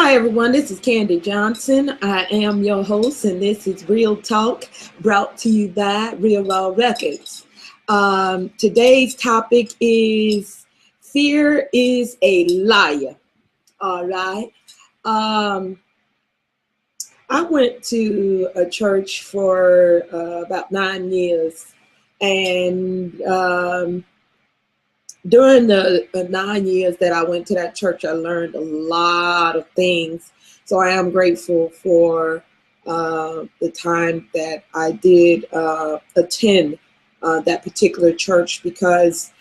Hi everyone, this is KanD Johnson. I am your host, and this is Real Talk, brought to you by Real Raw Records. Today's topic is fear is a liar. All right. Um, I went to a church for about 9 years, and during the 9 years that I went to that church, I learned a lot of things. So I am grateful for the time that I did attend that particular church, because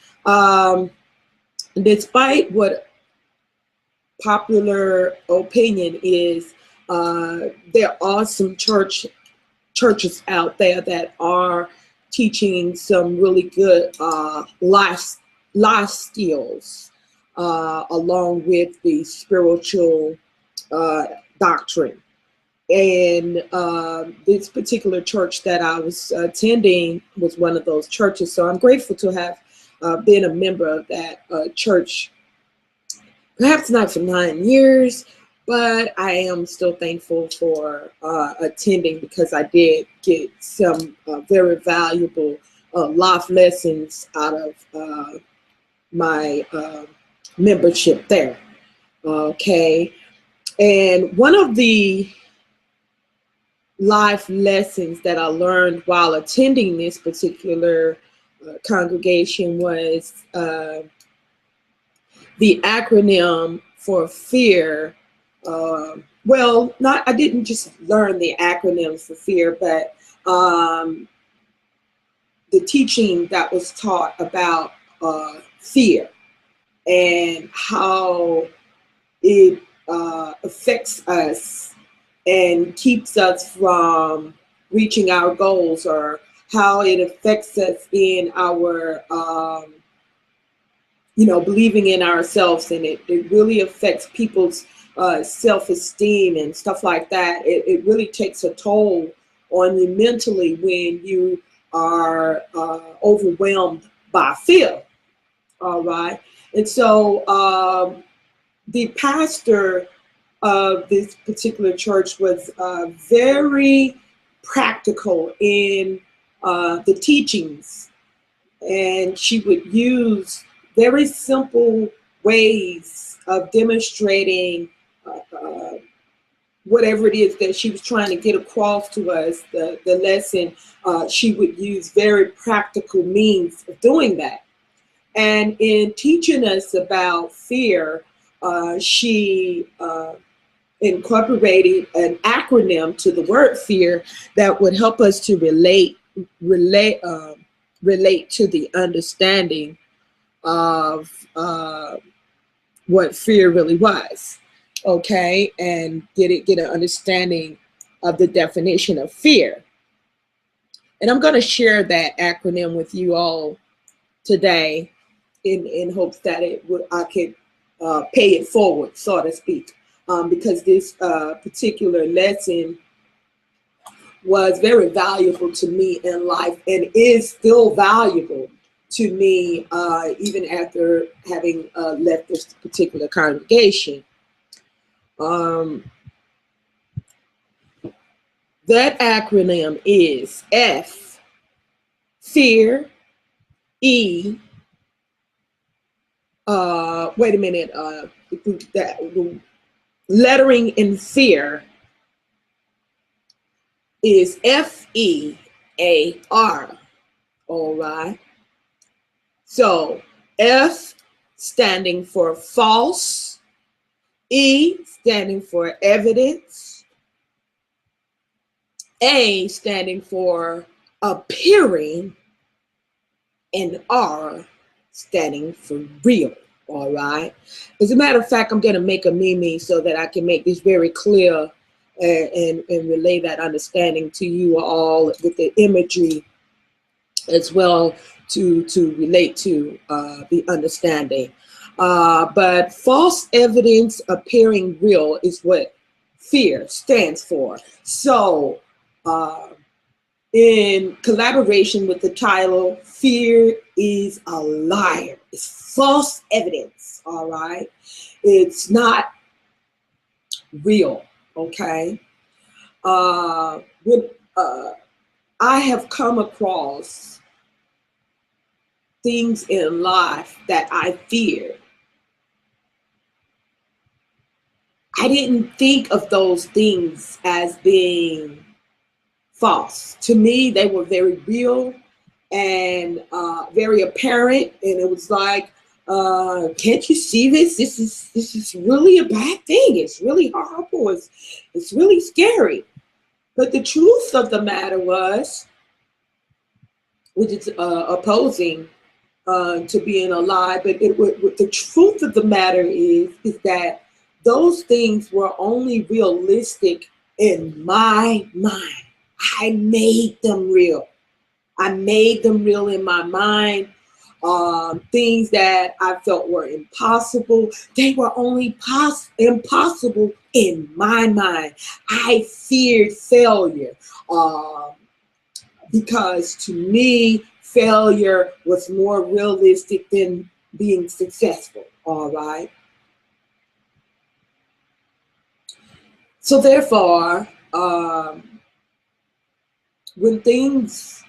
despite what popular opinion is, there are some churches out there that are teaching some really good life skills, along with the spiritual doctrine. And this particular church that I was attending was one of those churches. So I'm grateful to have been a member of that church. Perhaps not for 9 years, but I am still thankful for attending, because I did get some very valuable life lessons out of my membership there. Okay. And one of the life lessons that I learned while attending this particular congregation was the acronym for fear. I didn't just learn the acronym for fear, but the teaching that was taught about fear and how it affects us and keeps us from reaching our goals, or how it affects us in our believing in ourselves, and it really affects people's self-esteem and stuff like that. It really takes a toll on you mentally when you are overwhelmed by fear. All right. And so the pastor of this particular church was very practical in the teachings, and she would use very simple ways of demonstrating whatever it is that she was trying to get across to us, the lesson. She would use very practical means of doing that. And in teaching us about fear, she incorporated an acronym to the word fear that would help us to relate to the understanding of what fear really was. Okay, and get an understanding of the definition of fear. And I'm going to share that acronym with you all today, in hopes that I could pay it forward, so to speak, because this particular lesson was very valuable to me in life, and is still valuable to me even after having left this particular congregation. That acronym is F, fear, E, wait a minute, the lettering in fear is FEAR. All right. So F standing for false, E standing for evidence, A standing for appearing, and R standing for real. All right. As a matter of fact, I'm going to make a meme so that I can make this very clear and relay that understanding to you all with the imagery as well to relate to the understanding. But false evidence appearing real is what fear stands for. So in collaboration with the title, Fear is a Liar. It's false evidence, all right? It's not real, okay? When I have come across things in life that I feared, I didn't think of those things as being false. To me, they were very real and very apparent, and it was like, can't you see this? This is really a bad thing. It's really horrible. It's really scary. But the truth of the matter was, which is opposing to being a lie, but the truth of the matter is that those things were only realistic in my mind. I made them real. I made them real in my mind. Things that I felt were impossible, they were only impossible in my mind. I feared failure because to me, failure was more realistic than being successful. All right. So therefore, when things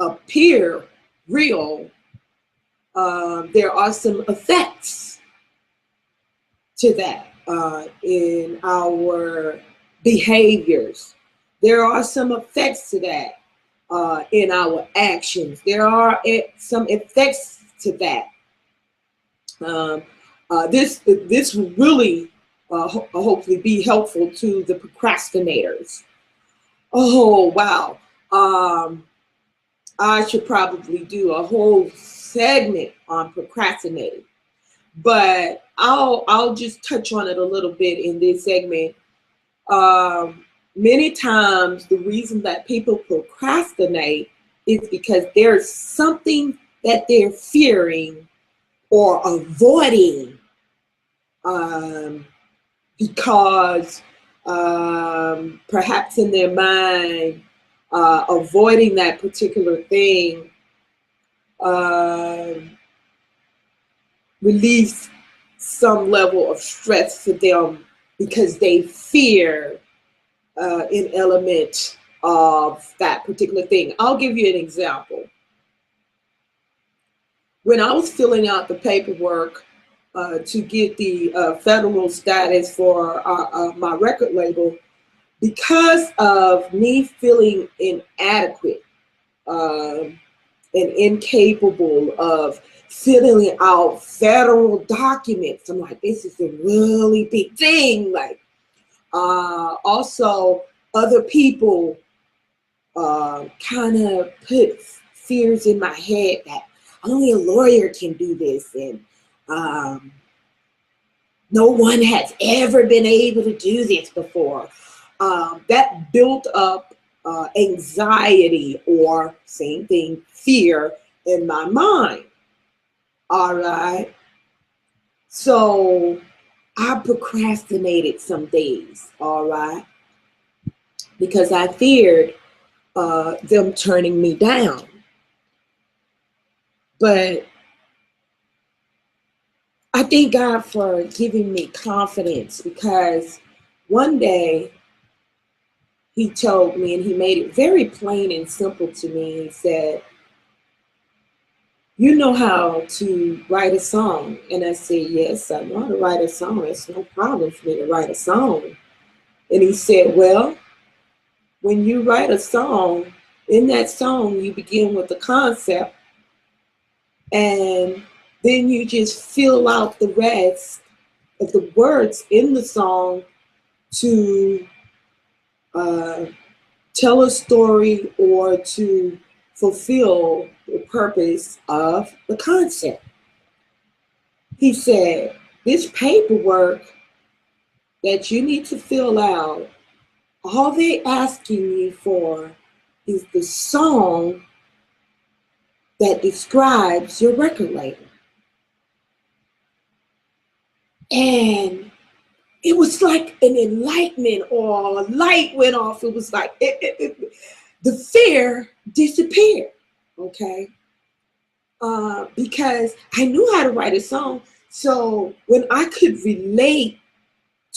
appear real, there are some effects to that in our behaviors. There are some effects to that in our actions. There are some effects to that. This will really hopefully be helpful to the procrastinators. Oh, wow. I should probably do a whole segment on procrastinating, but I'll just touch on it a little bit in this segment. Many times the reason that people procrastinate is because there's something that they're fearing or avoiding, because perhaps in their mind, avoiding that particular thing relieves some level of stress for them because they fear an element of that particular thing. I'll give you an example. When I was filling out the paperwork to get the federal status for my record label, because of me feeling inadequate and incapable of filling out federal documents, I'm like, this is a really big thing. Like, also, other people kind of put fears in my head that only a lawyer can do this, and no one has ever been able to do this before. That built up anxiety, or same thing, fear in my mind. All right. So I procrastinated some days, all right, because I feared them turning me down. But I thank God for giving me confidence, because one day he told me, and he made it very plain and simple to me. He said, you know how to write a song? And I said, yes, I know how to write a song. It's no problem for me to write a song. And he said, well, when you write a song, in that song, you begin with the concept, and then you just fill out the rest of the words in the song to tell a story or to fulfill the purpose of the concept. He said, this paperwork that you need to fill out, all they're asking you for is the song that describes your record label. And it was like an enlightenment, or a light went off. It was like the fear disappeared, okay? Because I knew how to write a song. So when I could relate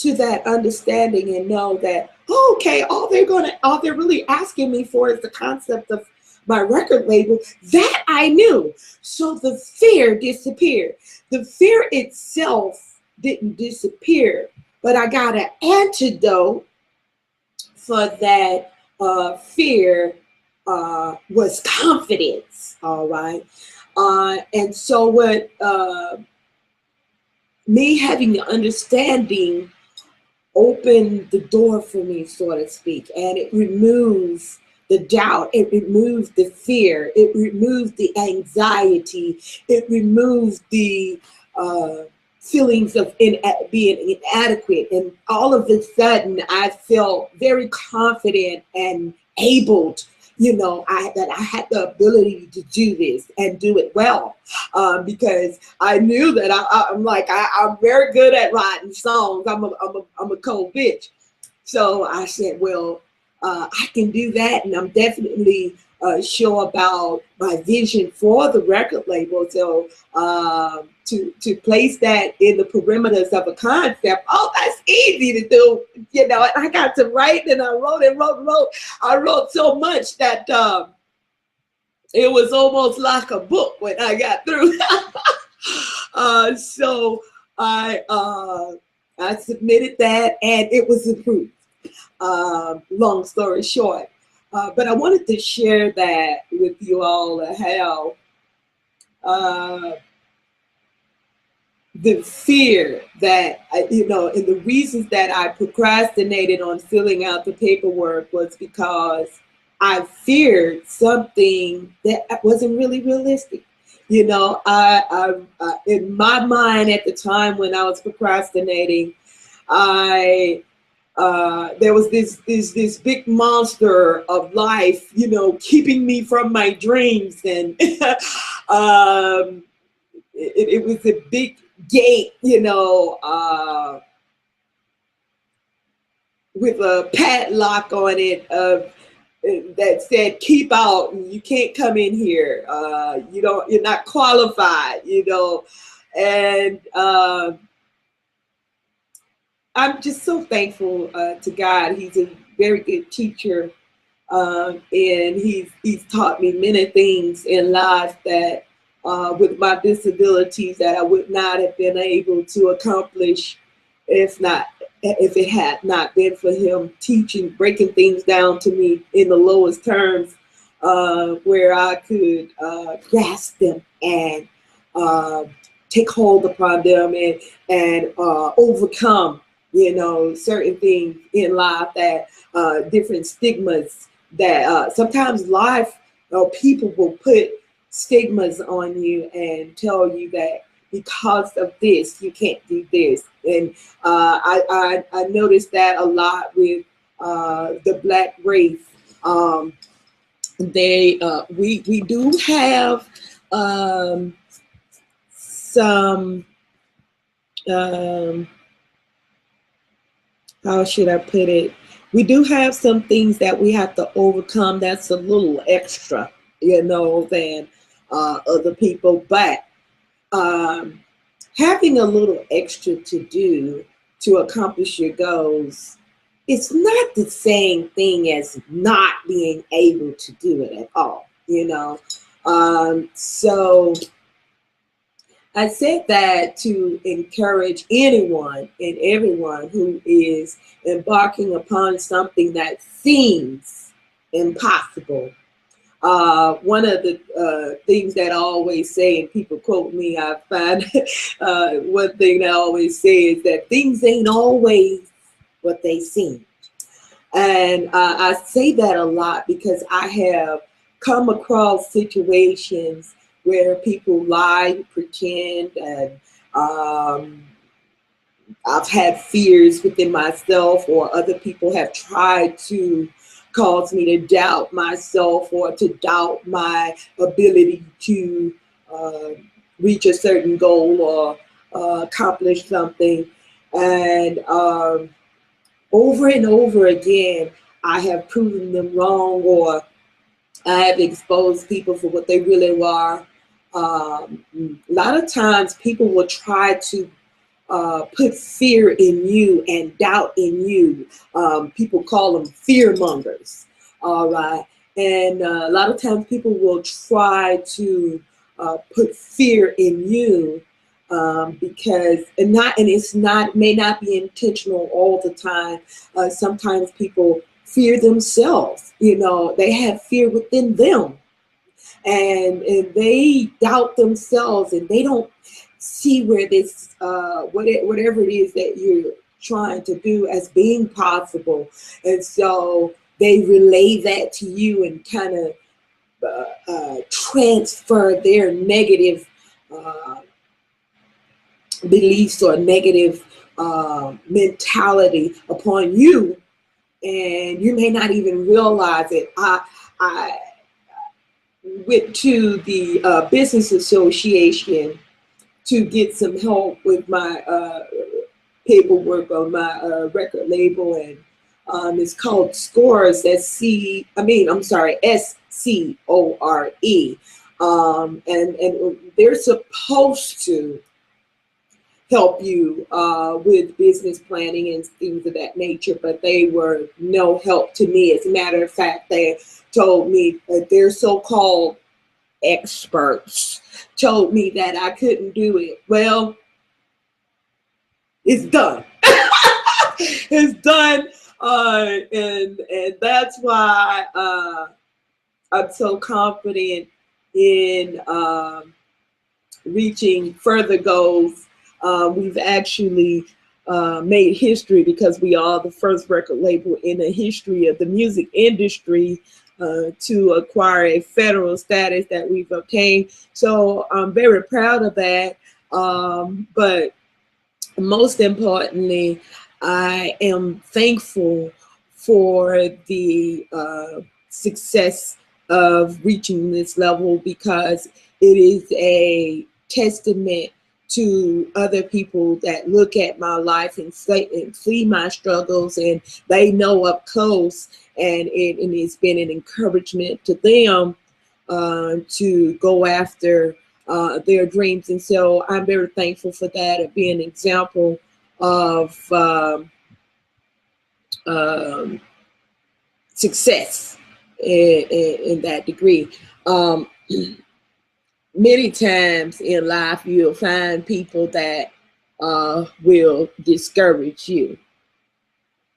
to that understanding and know that, oh, okay, all they're really asking me for is the concept of my record label. That I knew. So the fear disappeared. The fear itself didn't disappear, but I got an antidote for that fear was confidence. All right. And so what me having the understanding opened the door for me, so to speak, and it removes the doubt, it removed the fear, it removed the anxiety, it removed the feelings of being inadequate. And all of a sudden, I felt very confident and able, that I had the ability to do this and do it well, because I knew that I'm very good at writing songs. I'm a cold bitch. So I said, well, I can do that, and I'm definitely sure about my vision for the record label. So to place that in the perimeters of a concept, oh, that's easy to do, And I got to write, and I wrote and wrote and wrote. I wrote so much that it was almost like a book when I got through. So I submitted that, and it was approved. Long story short, but I wanted to share that with you all, how the fear that, and the reasons that I procrastinated on filling out the paperwork was because I feared something that wasn't really realistic. I in my mind at the time when I was procrastinating, there was this big monster of life, keeping me from my dreams, and it was a big gate, with a padlock on it that said, "Keep out. You can't come in here. You're not qualified." And I'm just so thankful to God. He's a very good teacher, and he's taught me many things in life that, with my disabilities, that I would not have been able to accomplish if it had not been for him teaching, breaking things down to me in the lowest terms, where I could grasp them and take hold upon them and overcome, certain things in life, that different stigmas that sometimes life or people will put stigmas on you and tell you that because of this, you can't do this. And I noticed that a lot with the Black race. We do have some, how should I put it? We do have some things that we have to overcome that's a little extra, than other people. But having a little extra to do to accomplish your goals, it's not the same thing as not being able to do it at all, So I said that to encourage anyone and everyone who is embarking upon something that seems impossible. One of the things that I always say, and people quote me, I find one thing that I always say is that things ain't always what they seem. And I say that a lot because I have come across situations where people lie, pretend, and I've had fears within myself, or other people have tried to cause me to doubt myself or to doubt my ability to reach a certain goal or accomplish something. And over and over again, I have proven them wrong, or I have exposed people for what they really are. A lot of times people will try to put fear in you and doubt in you. People call them fear mongers. All right. And a lot of times people will try to put fear in you because and it's not may not be intentional all the time. Sometimes people fear themselves. You know, they have fear within them, and they doubt themselves, and they don't see where this whatever it is that you're trying to do as being possible, and so they relay that to you and kind of transfer their negative beliefs or negative mentality upon you, and you may not even realize it. I went to the business association to get some help with my paperwork on my record label, and it's called Scores. SCORE, and they're supposed to help you with business planning and things of that nature, but they were no help to me. As a matter of fact, they told me that their so-called experts told me that I couldn't do it. Well, it's done. It's done, and that's why I'm so confident in reaching further goals. We've actually made history because we are the first record label in the history of the music industry to acquire a federal status that we've obtained. So I'm very proud of that. But most importantly, I am thankful for the success of reaching this level, because it is a testament to other people that look at my life and see my struggles, and they know up close, and it's been an encouragement to them to go after their dreams. And so I'm very thankful for that, of being an example of success in that degree. Many times in life, you'll find people that will discourage you,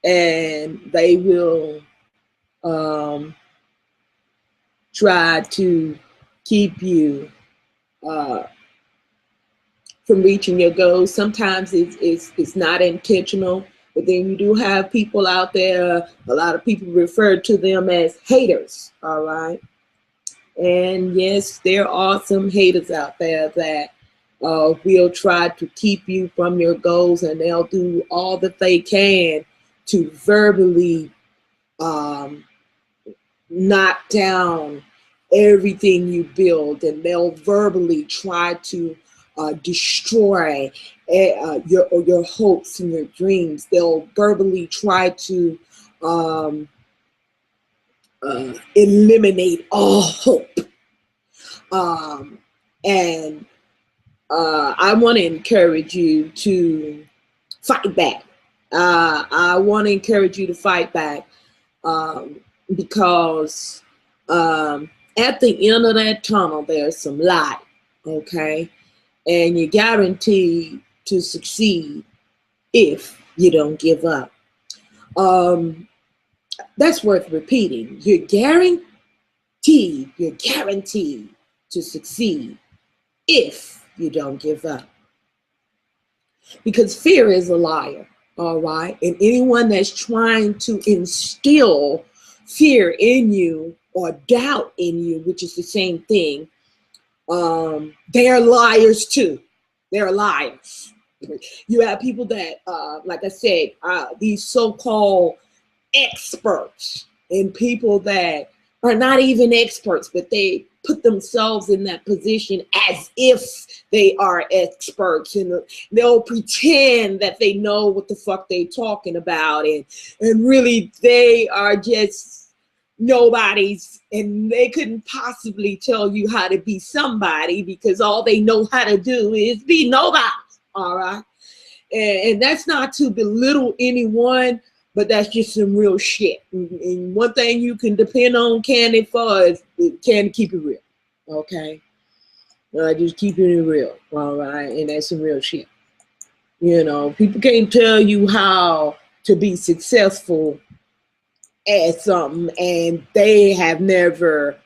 and they will try to keep you from reaching your goals. Sometimes it's not intentional, but then you do have people out there, a lot of people refer to them as haters, all right? And yes, there are some haters out there that will try to keep you from your goals, and they'll do all that they can to verbally knock down everything you build, and they'll verbally try to destroy your hopes and your dreams. They'll verbally try to eliminate all hope. And I want to encourage you to fight back. I want to encourage you to fight back because at the end of that tunnel, there's some light, okay? And you're guaranteed to succeed if you don't give up. That's worth repeating. You're guaranteed to succeed if you don't give up. Because fear is a liar, all right? And anyone that's trying to instill fear in you or doubt in you, which is the same thing, they're liars too. They're liars. You have people that, like I said, these so-called experts, and people that are not even experts, but they put themselves in that position as if they are experts, and they'll pretend that they know what the fuck they're talking about, and really they are just nobodies, and they couldn't possibly tell you how to be somebody, because all they know how to do is be nobody, all right? And that's not to belittle anyone, but that's just some real shit. And one thing you can depend on KanD for is KanD keep it real. Okay? Just keeping it real. All right? And that's some real shit. You know, people can't tell you how to be successful at something, and they have never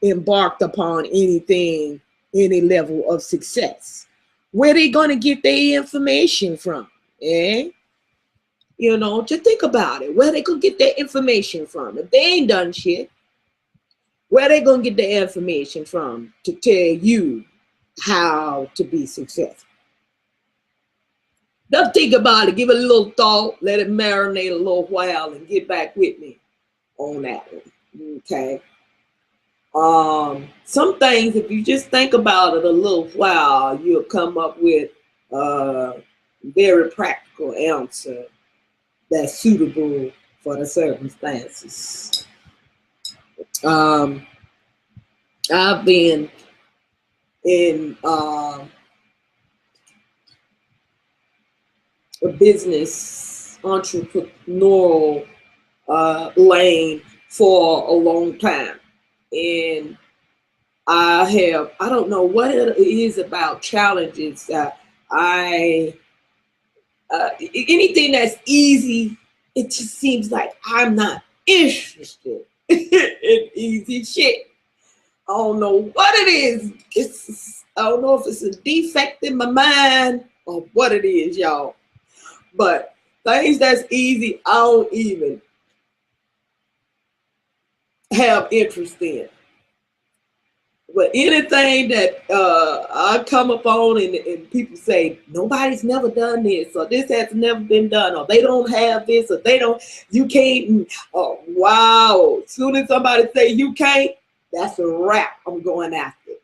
embarked upon anything, any level of success. Where they gonna get their information from? You know, just think about it. Where they gonna get their information from? If they ain't done shit, where they gonna get their information from to tell you how to be successful? Just think about it. Give it a little thought. Let it marinate a little while, and get back with me on that one. Okay. Some things, if you just think about it a little while, you'll come up with a very practical answer that's suitable for the circumstances. I've been in a business entrepreneurial lane for a long time. And I don't know what it is about challenges. Anything that's easy, it just seems like I'm not interested in easy shit. I don't know what it is. I don't know if it's a defect in my mind or what it is, y'all. But things that's easy, I don't even have interest in. But anything that I come upon and people say, nobody's never done this, or this has never been done, or they don't have this, or they don't, you can't, oh, wow. As soon as somebody say you can't, that's a wrap. I'm going after it.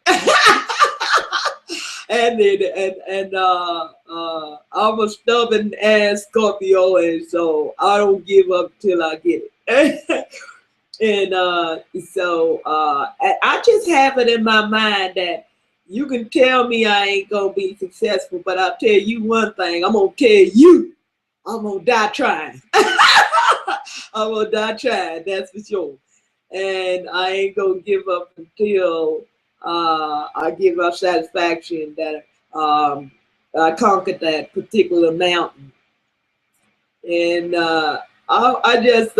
I'm a stubborn ass Scorpio, and so I don't give up till I get it. And so I just have it in my mind that you can tell me I ain't gonna be successful, but I'll tell you one thing, I'm gonna tell you, I'm gonna die trying. I'm gonna die trying, that's for sure. And I ain't gonna give up until I give up satisfaction that I conquered that particular mountain. And I just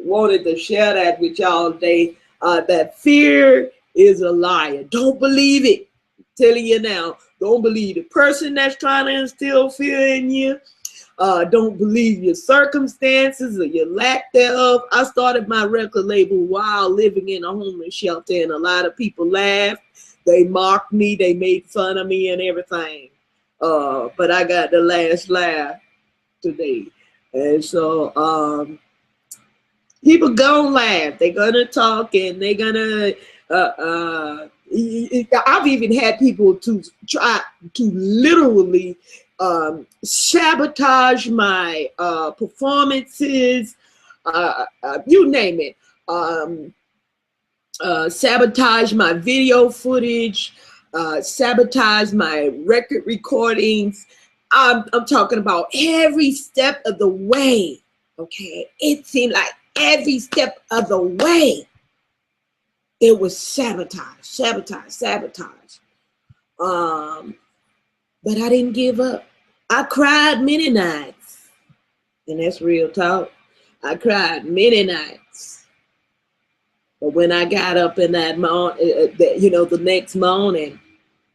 wanted to share that with y'all today. That fear is a liar. Don't believe it. I'm telling you now, don't believe the person that's trying to instill fear in you. Don't believe your circumstances or your lack thereof. I started my record label while living in a homeless shelter, and a lot of people laughed. They mocked me. They made fun of me and everything. But I got the last laugh today. And so people gonna laugh. They're gonna talk, and they're gonna I've even had people to try to literally sabotage my performances, you name it, sabotage my video footage, sabotage my record recordings. I'm talking about every step of the way. Okay, it seemed like every step of the way it was sabotage. But I didn't give up. I cried many nights, and that's real talk. I cried many nights. But when I got up in that morning, the next morning,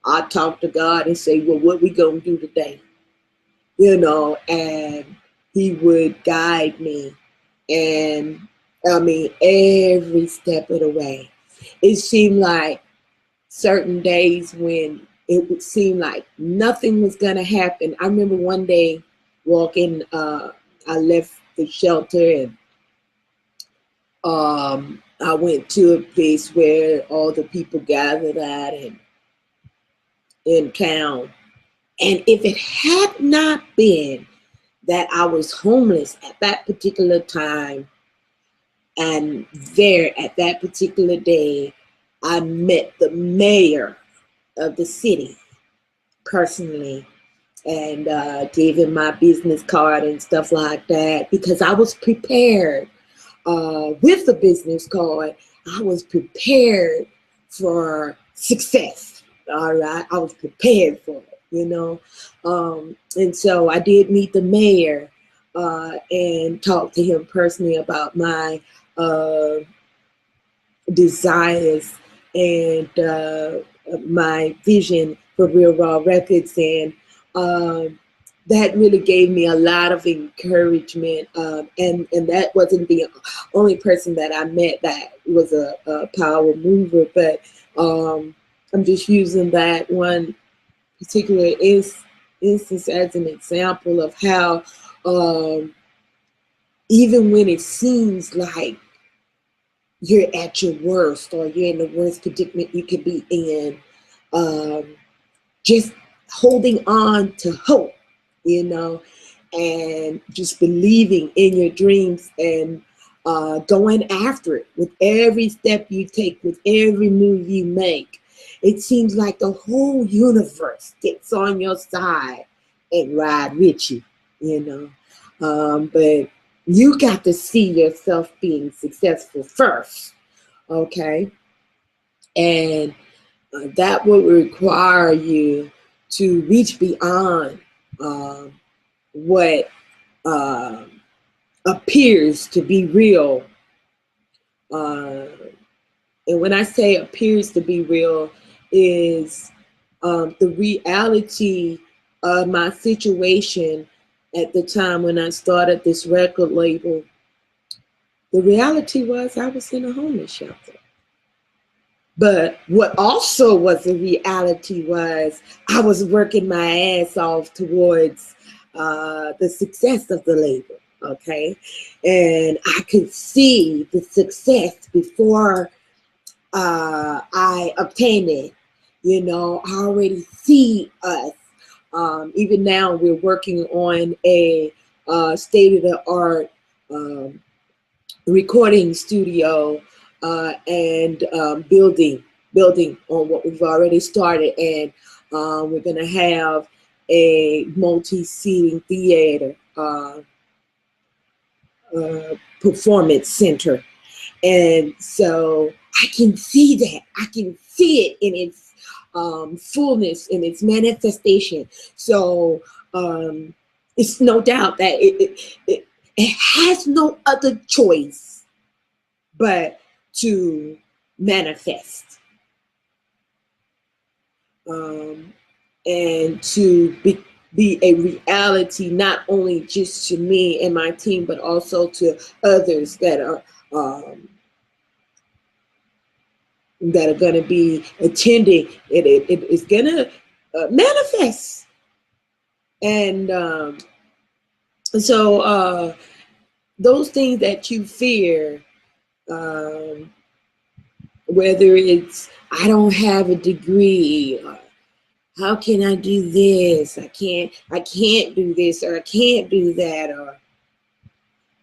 I talked to God and say, well, what we gonna do today? And he would guide me. And I mean, every step of the way. It seemed like certain days when it would seem like nothing was going to happen. I remember one day walking, I left the shelter, and I went to a place where all the people gathered at and in town. And if it had not been that I was homeless at that particular time, and there at that particular day, I met the mayor of the city personally. and gave him my business card and stuff like that, because I was prepared with the business card. I was prepared for success. All right, I was prepared for it, you know. And so I did meet the mayor and talk to him personally about my desires and my vision for Real Raw Records, and that really gave me a lot of encouragement. And that wasn't the only person that I met that was a power mover, but I'm just using that one particular instance as an example of how even when it seems like you're at your worst or you're in the worst predicament you could be in, just holding on to hope, you know, and just believing in your dreams and going after it with every step you take, with every move you make. It seems like the whole universe gets on your side and ride with you, you know. But you got to see yourself being successful first, okay? And that will require you to reach beyond what appears to be real. And when I say appears to be real, is the reality of my situation at the time when I started this record label. The reality was I was in a homeless shelter. But what also was a reality was I was working my ass off towards the success of the label, okay? And I could see the success before I obtained it. You know, I already see us. Even now, we're working on a state-of-the-art recording studio and building on what we've already started. And we're going to have a multi-seating theater performance center. And so I can see that. I can see it in its fullness, in its manifestation. So it's no doubt that it has no other choice but to manifest and to be a reality, not only just to me and my team, but also to others that are going to be attending. It is going to manifest. And so those things that you fear, whether it's I don't have a degree, or how can I do this? I can't do this, or I can't do that,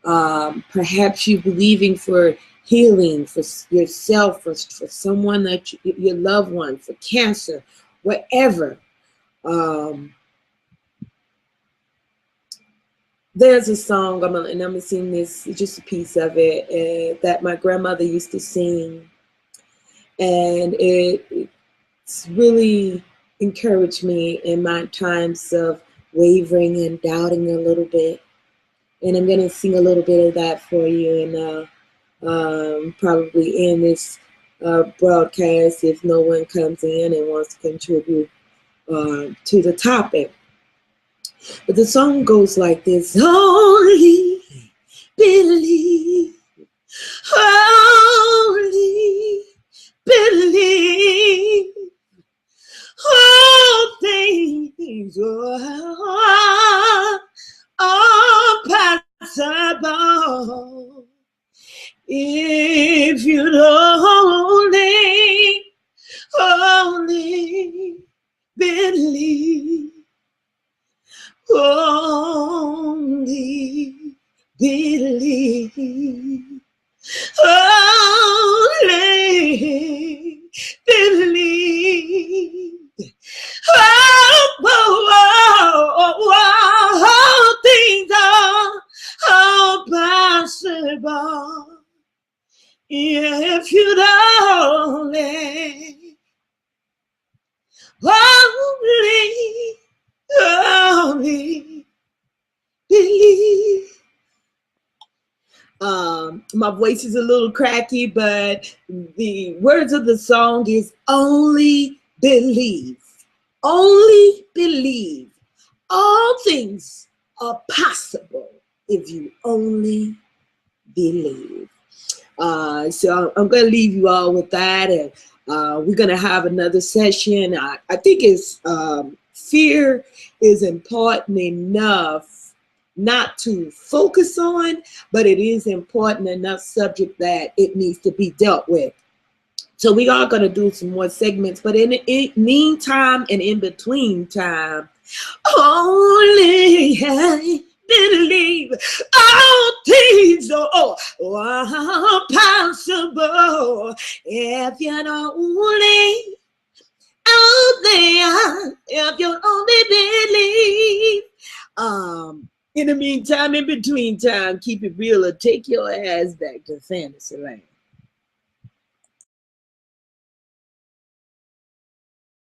or perhaps you're believing for healing for yourself, for someone that your loved one, for cancer, whatever. There's a song, I'm gonna sing this, just a piece of it, that my grandmother used to sing, and it's really encouraged me in my times of wavering and doubting a little bit. And I'm gonna sing a little bit of that for you, and probably end this broadcast if no one comes in and wants to contribute to the topic. But the song goes like this: only believe, only believe, all things are possible if you only believe. Only believe, only believe, oh, oh, If you'd only believe. My voice is a little cracky, but the words of the song is only believe. Only believe. All things are possible if you only believe. So I'm going to leave you all with that, and we're going to have another session. I think it's fear is important enough not to focus on, but it is important enough subject that it needs to be dealt with. So we are going to do some more segments, but in the meantime and in between time, only believe all things are possible if you only out there, if you only believe. In the meantime, in between time, keep it real or take your ass back to fantasy land.